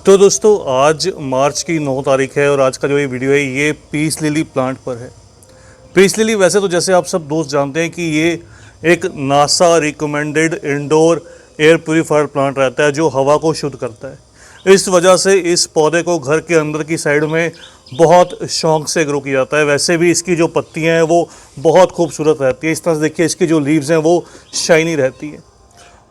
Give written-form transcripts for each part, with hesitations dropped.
तो दोस्तों आज मार्च की 9 तारीख है और आज का जो ये वीडियो है ये पीस लिली प्लांट पर है। पीस लिली वैसे तो जैसे आप सब दोस्त जानते हैं कि ये एक NASA recommended indoor air purifier plant रहता है जो हवा को शुद्ध करता है। इस वजह से इस पौधे को घर के अंदर की साइड में बहुत शौक से ग्रो किया जाता है। वैसे भी इसकी जो पत्तियां हैं वो बहुत खूबसूरत रहती है। इस तरह से देखिए इसकी जो लीव्स हैं वो शाइनी रहती है।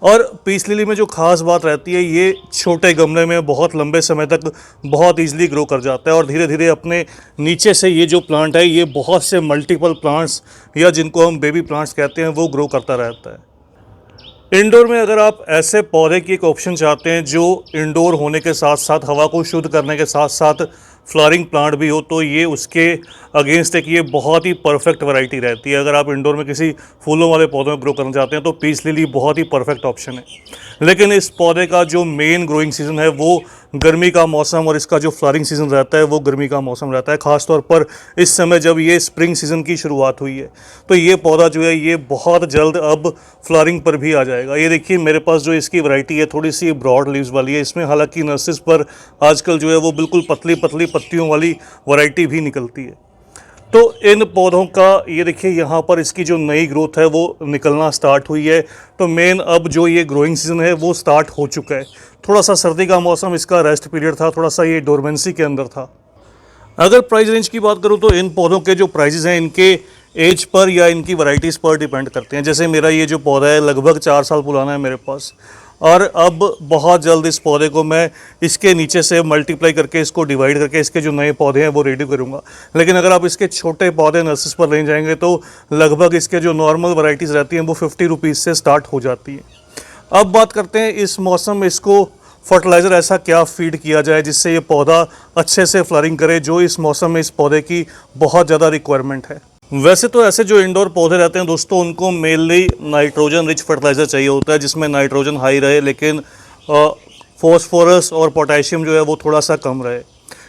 और पीस लिली में जो ख़ास बात रहती है ये छोटे गमले में बहुत लंबे समय तक बहुत ईजिली ग्रो कर जाता है और धीरे धीरे अपने नीचे से ये जो प्लांट है ये बहुत से मल्टीपल प्लांट्स या जिनको हम बेबी प्लांट्स कहते हैं वो ग्रो करता रहता है। इंडोर में अगर आप ऐसे पौधे की एक ऑप्शन चाहते हैं जो इंडोर होने के साथ साथ हवा को शुद्ध करने के साथ साथ फ्लावरिंग प्लांट भी हो तो ये उसके अगेंस्ट एक ये बहुत ही परफेक्ट वैरायटी रहती है। अगर आप इंडोर में किसी फूलों वाले पौधों में ग्रो करना चाहते हैं तो पीस लिली बहुत ही परफेक्ट ऑप्शन है। लेकिन इस पौधे का जो मेन ग्रोइंग सीज़न है वो गर्मी का मौसम और इसका जो फ्लावरिंग सीज़न रहता है वो गर्मी का मौसम रहता है। ख़ासतौर पर इस समय जब ये स्प्रिंग सीज़न की शुरुआत हुई है तो ये पौधा जो है ये बहुत जल्द अब फ्लावरिंग पर भी आ जाएगा। ये देखिए मेरे पास जो इसकी वैरायटी है थोड़ी सी ब्रॉड लीव्स वाली है। इसमें हालांकि नर्सरीज पर आजकल जो है वो बिल्कुल पतली पतली पत्तियों वाली वैरायटी भी निकलती है। तो इन पौधों का ये देखिए यहाँ पर इसकी जो नई ग्रोथ है वो निकलना स्टार्ट हुई है। तो मेन अब जो ये ग्रोइंग सीज़न है वो स्टार्ट हो चुका है। थोड़ा सा सर्दी का मौसम इसका रेस्ट पीरियड था, थोड़ा सा ये डोरमेंसी के अंदर था। अगर प्राइस रेंज की बात करूँ तो इन पौधों के जो प्राइजेज़ हैं इनके एज पर या इनकी वैरायटीज़ पर डिपेंड करते हैं। जैसे मेरा ये जो पौधा है लगभग 4 साल पुराना है मेरे पास और अब बहुत जल्द इस पौधे को मैं इसके नीचे से मल्टीप्लाई करके इसको डिवाइड करके इसके जो नए पौधे हैं वो रेडी करूँगा। लेकिन अगर आप इसके छोटे पौधे नर्सरीज पर ले जाएंगे तो लगभग इसके जो नॉर्मल वैरायटीज़ रहती हैं वो 50 रुपीज़ से स्टार्ट हो जाती है। अब बात करते हैं इस मौसम में इसको फर्टिलाइज़र ऐसा क्या फीड किया जाए जिससे ये पौधा अच्छे से फ्लावरिंग करे, जो इस मौसम में इस पौधे की बहुत ज़्यादा रिक्वायरमेंट है। वैसे तो ऐसे जो इंडोर पौधे रहते हैं दोस्तों उनको मेनली नाइट्रोजन रिच फर्टिलाइज़र चाहिए होता है जिसमें नाइट्रोजन हाई रहे लेकिन फॉस्फोरस और पोटेशियम जो है वो थोड़ा सा कम रहे,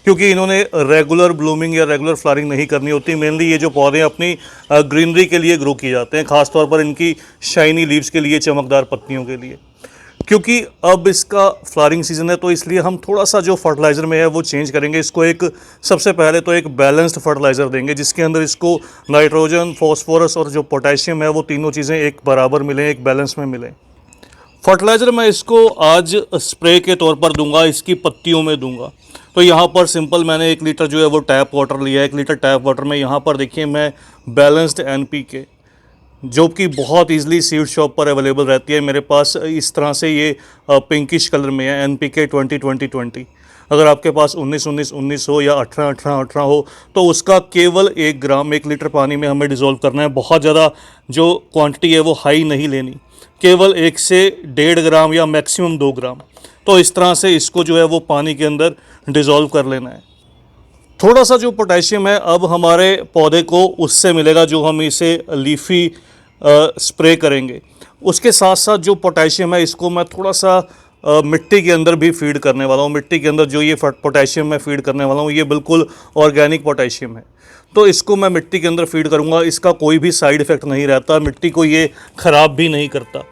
क्योंकि इन्होंने रेगुलर ब्लूमिंग या रेगुलर फ्लावरिंग नहीं करनी होती। मेनली ये जो पौधे अपनी ग्रीनरी के लिए ग्रो किए जाते हैं, ख़ासतौर पर इनकी शाइनी लीव्स के लिए, चमकदार पत्तियों के लिए। क्योंकि अब इसका फ्लावरिंग सीज़न है तो इसलिए हम थोड़ा सा जो फर्टिलाइज़र में है वो चेंज करेंगे। इसको एक सबसे पहले तो एक बैलेंस्ड फर्टिलाइज़र देंगे जिसके अंदर इसको नाइट्रोजन, फॉस्फोरस और जो पोटेशियम है वो तीनों चीज़ें एक बराबर मिलें, एक बैलेंस में मिलें। फर्टिलाइज़र मैं इसको आज स्प्रे के तौर पर दूंगा, इसकी पत्तियों में दूंगा। तो यहाँ पर सिंपल मैंने 1 लीटर जो है वो टैप वाटर लिया है। 1 लीटर टैप वाटर में यहाँ पर देखिए मैं बैलेंस्ड NPK जो कि बहुत इजीली सीड शॉप पर अवेलेबल रहती है। मेरे पास इस तरह से ये पिंकिश कलर में है NPK 20-20-20। अगर आपके पास 19-19-19 हो या 18-18-18 हो तो उसका केवल 1 ग्राम 1 लीटर पानी में हमें डिज़ोल्व करना है। बहुत ज़्यादा जो क्वांटिटी है वो हाई नहीं लेनी, केवल 1 से 1.5 ग्राम या मैक्सिमम 2 ग्राम। तो इस तरह से इसको जो है वो पानी के अंदर डिज़ोल्व कर लेना है। थोड़ा सा जो पोटेशियम है अब हमारे पौधे को उससे मिलेगा जो हम इसे लीफी स्प्रे करेंगे। उसके साथ साथ जो पोटेशियम है इसको मैं थोड़ा सा मिट्टी के अंदर भी फीड करने वाला हूँ। मिट्टी के अंदर जो ये पोटेशियम मैं फीड करने वाला हूँ ये बिल्कुल ऑर्गेनिक पोटेशियम है। तो इसको मैं मिट्टी के अंदर फीड करूँगा। इसका कोई भी साइड इफ़ेक्ट नहीं रहता, मिट्टी को ये ख़राब भी नहीं करता।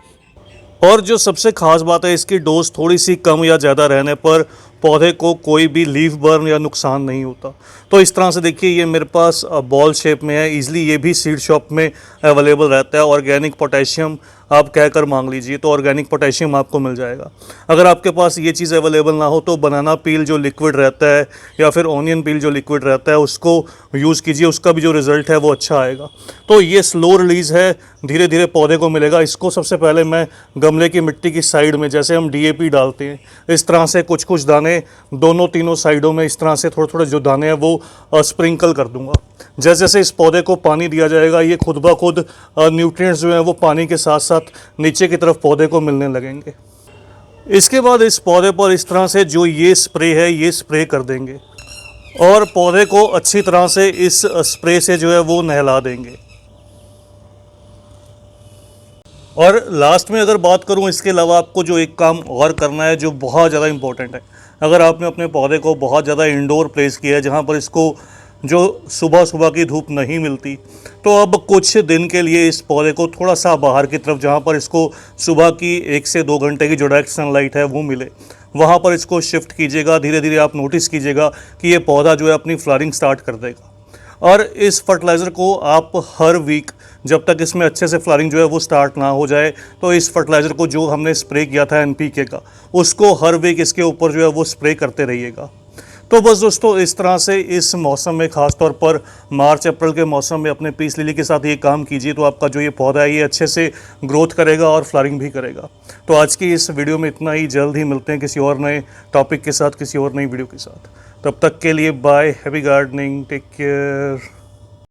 और जो सबसे ख़ास बात है इसकी डोज थोड़ी सी कम या ज़्यादा रहने पर पौधे को कोई भी लीफ बर्न या नुकसान नहीं होता। तो इस तरह से देखिए ये मेरे पास बॉल शेप में है, ईजिली ये भी सीड शॉप में अवेलेबल रहता है। ऑर्गेनिक पोटेशियम आप कहकर मांग लीजिए तो ऑर्गेनिक पोटेशियम आपको मिल जाएगा। अगर आपके पास ये चीज़ अवेलेबल ना हो तो बनाना पील जो लिक्विड रहता है या फिर ऑनियन पील जो लिक्विड रहता है उसको यूज़ कीजिए, उसका भी जो रिज़ल्ट है वो अच्छा आएगा। तो ये स्लो रिलीज़ है, धीरे धीरे पौधे को मिलेगा। इसको सबसे पहले मैं गमले की मिट्टी की साइड में जैसे हम DAP डालते हैं इस तरह से कुछ कुछ दाने दोनों तीनों साइडों में इस तरह से थोड़े थोड़े जो दाने हैं वो स्प्रिंकल कर दूंगा। जैसे जैसे इस पौधे को पानी दिया जाएगा ये खुद ब खुद न्यूट्रिएंट्स जो हैं वो पानी के साथ साथ नीचे की तरफ पौधे को मिलने लगेंगे। इसके बाद इस पौधे पर इस तरह से जो ये स्प्रे है ये स्प्रे कर देंगे और पौधे को अच्छी तरह से इस स्प्रे से जो है वो नहला देंगे। और लास्ट में अगर बात करूं इसके अलावा आपको जो एक काम और करना है जो बहुत ज़्यादा इम्पोर्टेंट है। अगर आपने अपने पौधे को बहुत ज़्यादा इंडोर प्लेस किया है जहां पर इसको जो सुबह सुबह की धूप नहीं मिलती तो अब कुछ दिन के लिए इस पौधे को थोड़ा सा बाहर की तरफ जहाँ पर इसको सुबह की 1 से 2 घंटे की जो डायरेक्ट सनलाइट है वो मिले वहाँ पर इसको शिफ्ट कीजिएगा। धीरे धीरे आप नोटिस कीजिएगा कि ये पौधा जो है अपनी फ्लावरिंग स्टार्ट कर देगा। और इस फर्टिलाइज़र को आप हर वीक, जब तक इसमें अच्छे से फ्लावरिंग जो है वो स्टार्ट ना हो जाए, तो इस फर्टिलाइज़र को जो हमने स्प्रे किया था NPK का, उसको हर वीक इसके ऊपर जो है वो स्प्रे करते रहिएगा। तो बस दोस्तों, इस तरह से इस मौसम में, ख़ास तौर पर मार्च अप्रैल के मौसम में अपने पीस लिली के साथ ये काम कीजिए, तो आपका जो ये पौधा है ये अच्छे से ग्रोथ करेगा और फ्लावरिंग भी करेगा। तो आज की इस वीडियो में इतना ही। जल्द ही मिलते हैं किसी और नए टॉपिक के साथ, किसी और नई वीडियो के साथ। तब तक के लिए bye, happy gardening, take care.